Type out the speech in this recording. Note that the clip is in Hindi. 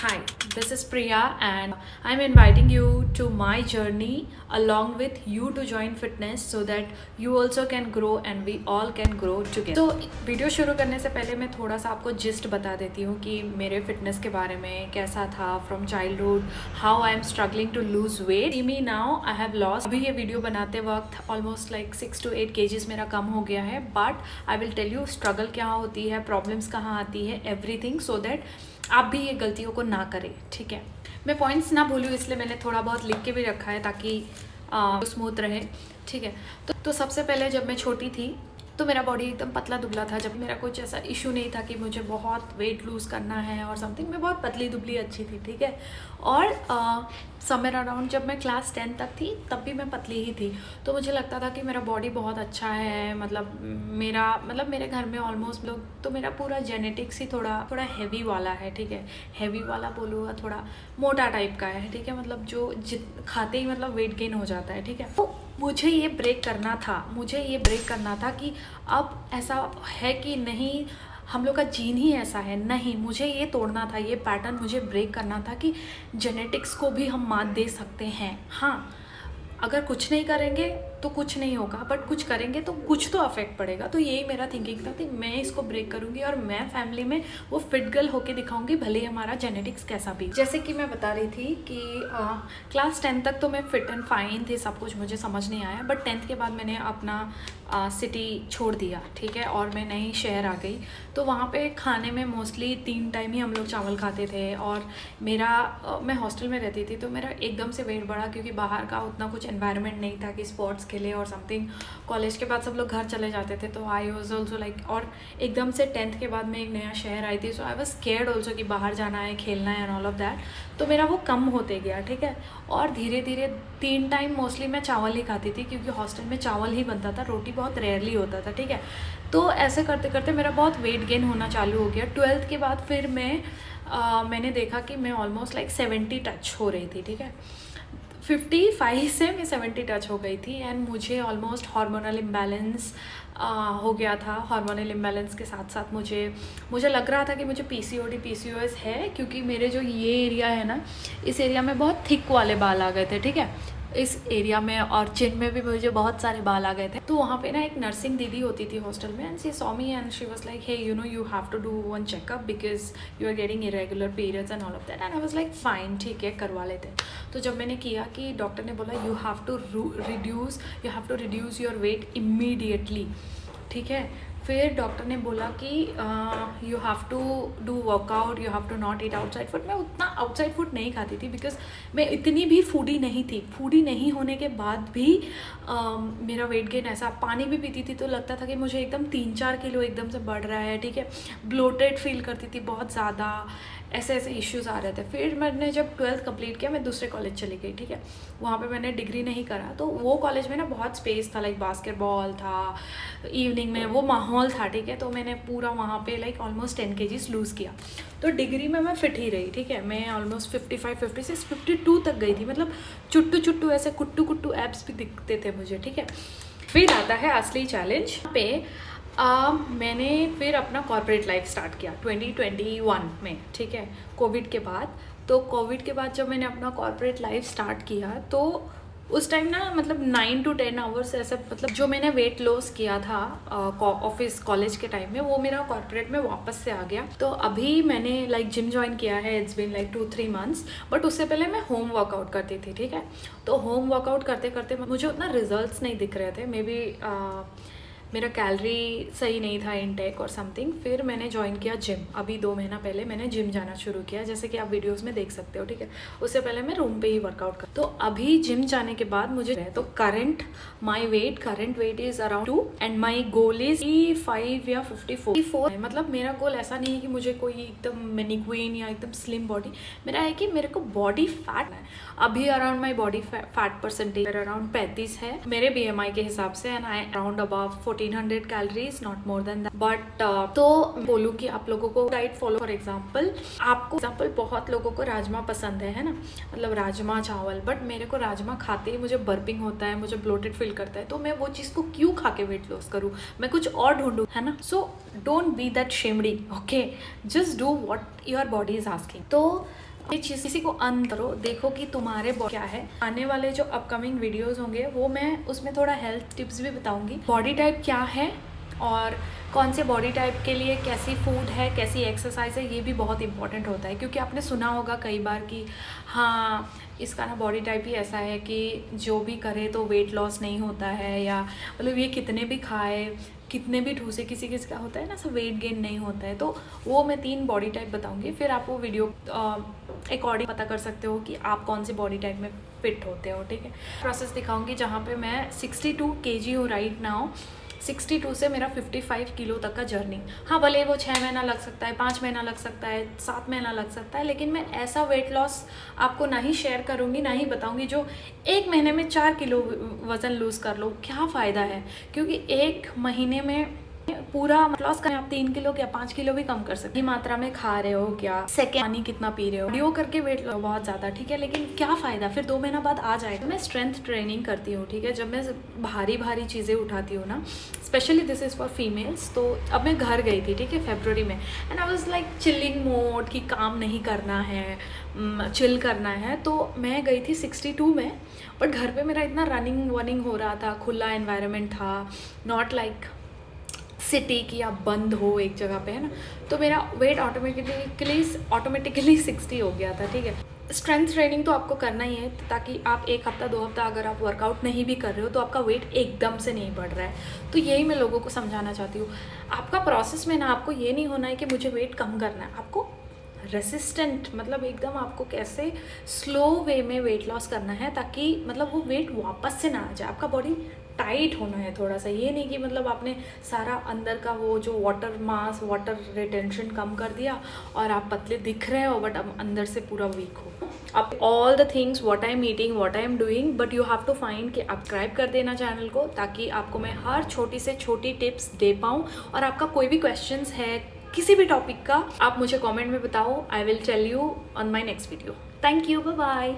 Hi, this is Priya and I'm inviting you to my journey along with you to join fitness so that you also can grow and we all can grow together. तो वीडियो शुरू करने से पहले मैं थोड़ा सा आपको जिस्ट बता देती हूँ कि मेरे फिटनेस के बारे में कैसा था from childhood, how I am struggling to lose weight. See me now I have lost. अभी ये वीडियो बनाते वक्त ऑलमोस्ट लाइक 6 to 8 kgs मेरा कम हो गया है, but I will tell you struggle क्या होती है, प्रॉब्लम्स कहाँ आती है, एवरीथिंग, सो दैट आप भी ये गलतियों को ना करें. ठीक है, मैं पॉइंट्स ना भूलूँ इसलिए मैंने थोड़ा बहुत लिख के भी रखा है ताकि स्मूथ रहे. ठीक है, तो सबसे पहले जब मैं छोटी थी तो मेरा बॉडी एकदम पतला दुबला था. जब मेरा कुछ ऐसा इशू नहीं था कि मुझे बहुत वेट लूज़ करना है और समथिंग, मैं बहुत पतली दुबली अच्छी थी. ठीक है, और समवेयर अराउंड जब मैं क्लास 10 तक थी तब भी मैं पतली ही थी. तो मुझे लगता था कि मेरा बॉडी बहुत अच्छा है, मतलब मेरे घर में ऑलमोस्ट लोग, तो मेरा पूरा जेनेटिक्स ही थोड़ा हैवी वाला है. ठीक है, हैवी वाला बोलूँ, थोड़ा मोटा टाइप का है. ठीक है, मतलब जो खाते ही मतलब वेट गेन हो जाता है. ठीक है, तो मुझे ये ब्रेक करना था कि अब ऐसा है कि नहीं, हम लोग का जीन ही ऐसा है. नहीं, मुझे ये तोड़ना था, ये पैटर्न मुझे ब्रेक करना था कि जेनेटिक्स को भी हम मात दे सकते हैं. हाँ, अगर कुछ नहीं करेंगे तो कुछ नहीं होगा, बट कुछ करेंगे तो कुछ तो अफेक्ट पड़ेगा. तो यही मेरा थिंकिंग था कि मैं इसको ब्रेक करूँगी और मैं फैमिली में वो फिट गर्ल होके दिखाऊंगी, भले ही हमारा जेनेटिक्स कैसा भी. जैसे कि मैं बता रही थी कि क्लास 10 तक तो मैं फिट एंड फाइन थी, सब कुछ मुझे समझ नहीं आया, बट 10th के बाद मैंने अपना सिटी छोड़ दिया. ठीक है, और मैं नई शहर आ गई. तो वहाँ पे खाने में मोस्टली 3 टाइम ही हम लोग चावल खाते थे. और मैं हॉस्टल में रहती थी तो मेरा एकदम से वेट बढ़ा, क्योंकि बाहर का उतना कुछ एनवायरनमेंट नहीं था कि स्पोर्ट्स खेले और समथिंग. कॉलेज के बाद सब लोग घर चले जाते थे, तो आई वॉज ऑल्सो लाइक, और एकदम से 10th के बाद मैं एक नया शहर आई थी, सो आई वॉज स्केयर्ड ऑल्सो कि बाहर जाना है, खेलना है एंड ऑल ऑफ दैट. तो मेरा वो कम होते गया. ठीक है, और धीरे धीरे 3 टाइम मोस्टली मैं चावल ही खाती थी, क्योंकि हॉस्टल में चावल ही बनता था, रोटी बहुत रेयरली होता था. ठीक है, तो ऐसे करते करते मेरा बहुत वेट गेन होना चालू हो गया. 12th के बाद फिर मैंने देखा कि मैं ऑलमोस्ट लाइक 70 टच हो रही थी. ठीक है, 55 से मैं 70 टच हो गई थी. एंड मुझे ऑलमोस्ट हार्मोनल इम्बैलेंस हो गया था. हार्मोनल इम्बैलेंस के साथ साथ मुझे लग रहा था कि मुझे PCOS है, क्योंकि मेरे जो ये एरिया है ना, इस एरिया में बहुत थिक वाले बाल आ गए थे. ठीक है, इस एरिया में और चिन में भी मुझे बहुत सारे बाल आ गए थे. तो वहाँ पे ना एक नर्सिंग दीदी होती थी हॉस्टल में, and she saw me and she was like, hey you have to do one checkup because you are getting irregular periods and all of that. And I was like fine, ठीक है, करवा लेते. तो जब मैंने किया कि डॉक्टर ने बोला you have to reduce your weight immediately. ठीक है, फिर डॉक्टर ने बोला कि you have to do workout, you have to not eat outside food. मैं उतना आउटसाइड फूड नहीं खाती थी, बिकॉज मैं इतनी भी फूडी नहीं थी. फूडी नहीं होने के बाद भी मेरा वेट गेन ऐसा, पानी भी पीती थी तो लगता था कि मुझे एकदम 3-4 किलो एकदम से बढ़ रहा है. ठीक है, ब्लोटेड फील करती थी बहुत ज़्यादा, ऐसे इश्यूज़ आ रहे थे. फिर मैंने जब 12th कंप्लीट किया, मैं दूसरे कॉलेज चली गई. ठीक है, वहाँ पे मैंने डिग्री नहीं करा. तो वो कॉलेज में ना बहुत स्पेस था, लाइक बास्केटबॉल था, इवनिंग में वो माहौल था. ठीक है, तो मैंने पूरा वहाँ पे लाइक ऑलमोस्ट 10 kgs लूज़ किया. तो डिग्री में मैं फिट ही रही. ठीक है, मैं ऑलमोस्ट 55, 56, 52 तक गई थी. मतलब चुट्टू ऐसे कुट्टू एब्स भी दिखते थे मुझे. ठीक है, फिर आता है असली चैलेंज पे. मैंने फिर अपना कॉर्पोरेट लाइफ स्टार्ट किया 2021 में. ठीक है, कोविड के बाद. तो कोविड के बाद जब मैंने अपना कॉर्पोरेट लाइफ स्टार्ट किया, तो उस टाइम ना मतलब 9 to 10 आवर्स ऐसे, मतलब जो मैंने वेट लॉस किया था ऑफिस कॉलेज के टाइम में, वो मेरा कॉर्पोरेट में वापस से आ गया. तो अभी मैंने लाइक जिम ज्वाइन किया है, it's been like 2-3 months. But उससे पहले मैं होम वर्कआउट करती थी. ठीक है, तो होम वर्कआउट करते करते मुझे उतना रिजल्ट्स नहीं दिख रहे थे. मे बी मेरा कैलोरी सही नहीं था इनटेक और समथिंग. फिर मैंने ज्वाइन किया जिम. अभी 2 महीना पहले मैंने जिम जाना शुरू किया, जैसे कि आप वीडियोस में देख सकते हो. ठीक है, उससे पहले मैं रूम पे ही वर्कआउट कर. तो अभी जिम जाने के बाद मुझे तो current weight is around 2 and my goal is 55 या 54. मतलब मेरा गोल ऐसा नहीं है कि मुझे कोई एकदम मैनिक्वीन या एकदम स्लिम बॉडी, मेरा है कि मेरे को बॉडी फैट है. अभी around my body fat percentage around 35 है मेरे BMI के हिसाब से, and I around above 1400 calories, not more than that. But तो बोलूँ कि आप लोगों को डाइट फॉलो, फॉर एग्जाम्पल बहुत लोगों को राजमा पसंद है ना, मतलब राजमा चावल. बट मेरे को राजमा खाते ही मुझे बर्पिंग होता है, मुझे ब्लोटेड फील करता है. तो मैं वो चीज़ को क्यों खा के वेट लॉस करूँ, मैं कुछ और ढूंढूँ, है ना. So don't be that shamed, okay, just do what your body is asking. तो ये चीज़ किसी को अन करो, देखो कि तुम्हारे क्या है। आने वाले जो अपकमिंग वीडियोस होंगे वो मैं उसमें थोड़ा हेल्थ टिप्स भी बताऊंगी, बॉडी टाइप क्या है और कौन से बॉडी टाइप के लिए कैसी फूड है, कैसी एक्सरसाइज है, ये भी बहुत इंपॉर्टेंट होता है। क्योंकि आपने सुना होगा कई बार कि हाँ इसका ना बॉडी टाइप ही ऐसा है कि जो भी करे तो वेट लॉस नहीं होता है, या मतलब ये कितने भी खाए कितने भी ठूसे किसी किसी का होता है ना, सब वेट गेन नहीं होता है। तो वो मैं 3 बॉडी टाइप बताऊंगी, फिर आप वो वीडियो अकॉर्डिंग पता कर सकते हो कि आप कौन से बॉडी टाइप में फिट होते हो। ठीक है, प्रोसेस दिखाऊंगी जहाँ पे मैं 62 kg हूँ राइट नाउ। 62 से मेरा 55 किलो तक का जर्नी। हाँ भले वो 6 महीना लग सकता है, 5 महीना लग सकता है, 7 महीना लग सकता है, लेकिन मैं ऐसा वेट लॉस आपको ना ही शेयर करूँगी ना ही बताऊँगी जो 1 महीने में 4 किलो वज़न लूज़ कर लो। क्या फ़ायदा है, क्योंकि 1 महीने में पूरा लॉस करें आप 3 किलो क्या 5 किलो भी कम कर सकते। मात्रा में खा रहे हो क्या, सेकेंड पानी कितना पी रहे हो, वीडियो करके वेट लो बहुत ज़्यादा, ठीक है, लेकिन क्या फ़ायदा, फिर 2 महीना बाद आ जाएगा। मैं स्ट्रेंथ ट्रेनिंग करती हूँ, ठीक है, जब मैं भारी चीज़ें उठाती हूँ ना, specially this is for females. तो अब मैं घर गई थी, ठीक है, फरवरी में, and I was like chilling mode कि काम नहीं करना है, चिल करना है। तो मैं गई थी 62 में, बट घर पे मेरा इतना रनिंग वनिंग हो रहा था, खुला एनवायरनमेंट था, नॉट लाइक सिटी की आप बंद हो एक जगह पे, है ना। तो मेरा वेट ऑटोमेटिकली 60 हो गया था, ठीक है। स्ट्रेंथ ट्रेनिंग तो आपको करना ही है, ताकि आप 1 हफ्ता 2 हफ्ता अगर आप वर्कआउट नहीं भी कर रहे हो तो आपका वेट एकदम से नहीं बढ़ रहा है। तो यही मैं लोगों को समझाना चाहती हूँ। आपका प्रोसेस में ना आपको ये नहीं होना है कि मुझे वेट कम करना है, आपको रेसिस्टेंट मतलब एकदम आपको कैसे स्लो वे में वेट लॉस करना है, ताकि मतलब वो वेट वापस से ना आ जाए। आपका बॉडी टाइट होना है थोड़ा सा, ये नहीं कि मतलब आपने सारा अंदर का वो जो वाटर रिटेंशन कम कर दिया और आप पतले दिख रहे हो बट अब अंदर से पूरा वीक हो। अब all the things what I am eating, what I am doing, but you have to find कि सब्सक्राइब कर देना चैनल को, ताकि आपको मैं हर छोटी से छोटी टिप्स दे पाऊँ। और आपका कोई भी क्वेश्चंस है किसी भी टॉपिक का, आप मुझे कमेंट में बताओ, I will tell you on my next video. Thank you, bye bye.